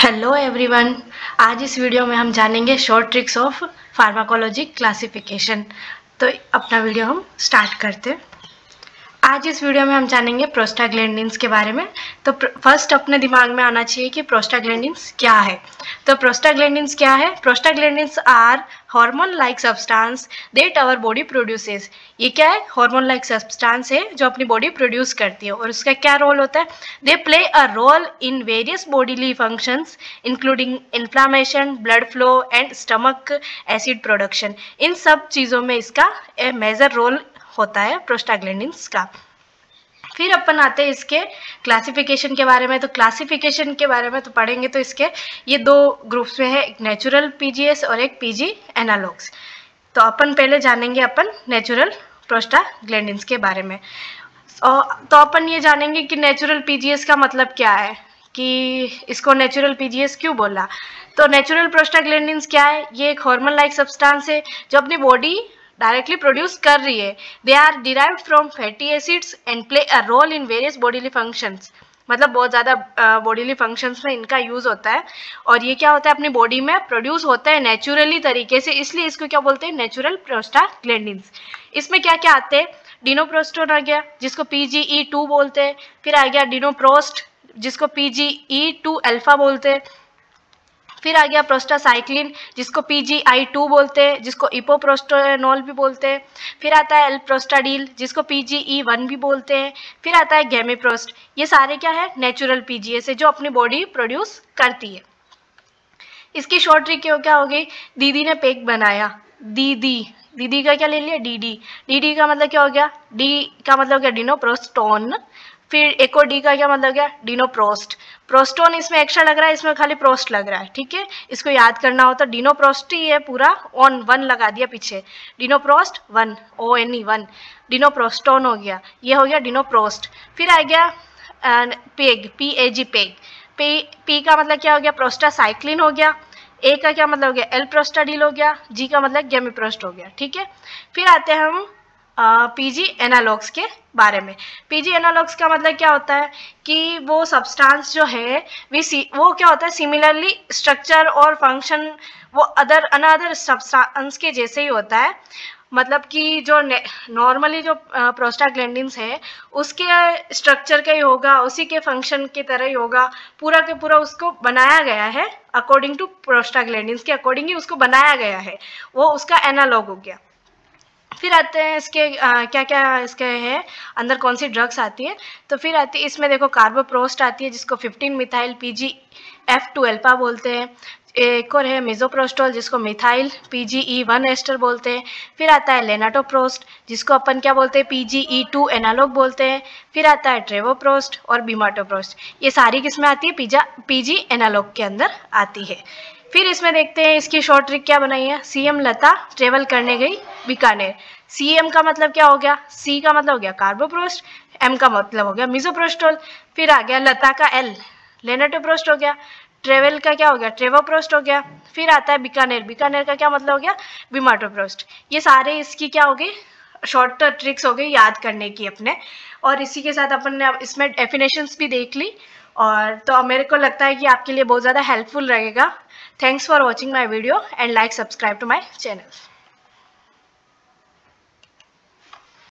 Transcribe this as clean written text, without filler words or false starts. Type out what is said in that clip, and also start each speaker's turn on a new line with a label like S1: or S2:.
S1: Hello everyone. आज इस video में हम जानेंगे short tricks of pharmacology classification. तो अपना वीडियो हम स्टार्ट करते हैं। आज इस वीडियो में हम जानेंगे प्रोस्टाग्लैंडिन्स के बारे में। तो फर्स्ट अपने दिमाग में आना चाहिए कि प्रोस्टाग्लैंडिन्स क्या है। तो प्रोस्टाग्लैंडिन्स क्या है? Prostaglandins are hormone like substance that our body produces. ये क्या है? हार्मोन लाइक सब्सटेंस है जो अपनी बॉडी प्रोड्यूस करती है। और उसका क्या रोल होता है? They play a role in various bodily functions including inflammation, blood flow and stomach acid production. इन सब चीज़ों में इसका मेजर रोल होता है प्रोस्टाग्लैंडिन्स का। फिर अपन आते हैं इसके क्लासिफिकेशन के बारे में। तो क्लासिफिकेशन के बारे में तो पढ़ेंगे तो इसके ये दो ग्रुप्स में है, एक नेचुरल पीजीएस और एक पीजी एनालॉग्स। तो अपन पहले जानेंगे अपन नेचुरल प्रोस्टाग्लैंडिन्स के बारे में। तो अपन ये जानेंगे कि नेचुरल पीजीएस का मतलब क्या है, कि इसको नेचुरल पीजीएस क्यों बोला। तो नेचुरल प्रोस्टाग्लैंडिन्स क्या है? ये एक हार्मोन लाइक सब्सटेंस है जो अपनी बॉडी डायरेक्टली प्रोड्यूस कर रही है। They are derived from fatty acids and play a role in various bodily functions. मतलब बहुत ज़्यादा बॉडीली फंक्शंस में इनका यूज़ होता है। और ये क्या होता है? अपनी बॉडी में प्रोड्यूस होता है नेचुरली तरीके से, इसलिए इसको क्या बोलते हैं? Natural prostaglandins. इसमें क्या क्या आते हैं? डिनोप्रोस्टोन आ गया जिसको PGE2 बोलते हैं। फिर आ गया डिनोप्रोस्ट जिसको PGE2 अल्फा बोलते हैं। फिर आ गया प्रोस्टासाइक्लिन जिसको PGI2 बोलते हैं, जिसको इपोप्रोस्टेनॉल भी बोलते हैं। फिर आता है एल्प्रोस्टाडील जिसको PGE1 भी बोलते हैं। फिर आता है गेमिप्रोस्ट। ये सारे क्या है? नेचुरल पीजीएस है जो अपनी बॉडी प्रोड्यूस करती है। इसकी शॉर्ट ट्रिक क्या हो गई? दीदी ने पेक बनाया। दीदी का क्या ले लिया? डी का मतलब क्या हो गया? डी का मतलब क्या? डिनोप्रोस्टोन। फिर एक और डी का क्या मतलब क्या? डिनोप्रोस्ट। प्रोस्टोन इसमें एक्स्ट्रा लग रहा है, इसमें खाली प्रोस्ट लग रहा है। ठीक है, इसको याद करना हो तो डिनोप्रोस्ट ही है पूरा, ऑन वन लगा दिया पीछे। डिनोप्रोस्ट 1 ONE 1 डिनोप्रोस्टोन हो गया, ये हो गया डिनोप्रोस्ट। फिर आ गया पेग, PAG पेग। पी का मतलब क्या हो गया? प्रोस्टासाइक्लिन हो गया। ए का क्या मतलब हो गया? एल्प्रोस्टाडील हो गया। जी का मतलब गेमिप्रोस्ट हो गया। ठीक है, फिर आते हैं हम पीजी एनालॉग्स के बारे में। पीजी एनालॉग्स का मतलब क्या होता है कि वो सब्सटेंस जो है वो क्या होता है? सिमिलरली स्ट्रक्चर और फंक्शन वो अनदर सब्सटेंस के जैसे ही होता है। मतलब कि जो नॉर्मली जो प्रोस्टाग्लैंडिन्स है उसके स्ट्रक्चर का ही होगा, उसी के फंक्शन की तरह ही होगा, पूरा के पूरा उसको बनाया गया है अकॉर्डिंग टू प्रोस्टाग्लैंडिन्स के अकॉर्डिंग ही उसको बनाया गया है, वो उसका एनालॉग हो गया। फिर आते हैं इसके क्या क्या इसके है अंदर, कौन सी ड्रग्स आती है। तो फिर आती है इसमें देखो कार्बोप्रोस्ट आती है जिसको 15 मिथाइल PGF2 अल्फा बोलते हैं। एक और है मिजोप्रोस्टोल जिसको मिथाइल PGE1 एस्टर बोलते हैं। फिर आता है लेनाटोप्रोस्ट जिसको अपन क्या बोलते हैं? PGE2 एनालॉग बोलते हैं। फिर आता है ट्रेवोप्रोस्ट और बीमाटोप्रोस्ट। ये सारी किसमें आती है? PG एनालॉग के अंदर आती है। फिर इसमें देखते हैं इसकी शॉर्ट ट्रिक क्या बनाई है। CM लता ट्रेवल करने गई बीकानेर। CM का मतलब क्या हो गया? C का मतलब हो गया कार्बोप्रोस्ट, M का मतलब हो गया मिजोप्रोस्टोल। फिर आ गया लता का L, लेनाटोप्रोस्ट हो गया। ट्रेवल का क्या हो गया? ट्रेवोप्रोस्ट हो गया। फिर आता है बीकानेर, बीकानेर का क्या मतलब हो गया? बीमाटोप्रोस्ट। ये सारे इसकी क्या हो गई? शॉर्ट ट्रिक्स हो गई याद करने की अपने। और इसी के साथ अपन ने इसमें डेफिनेशंस भी देख ली। और तो मेरे को लगता है कि आपके लिए बहुत ज़्यादा हेल्पफुल रहेगा। Thanks for watching my video and like subscribe to my channel.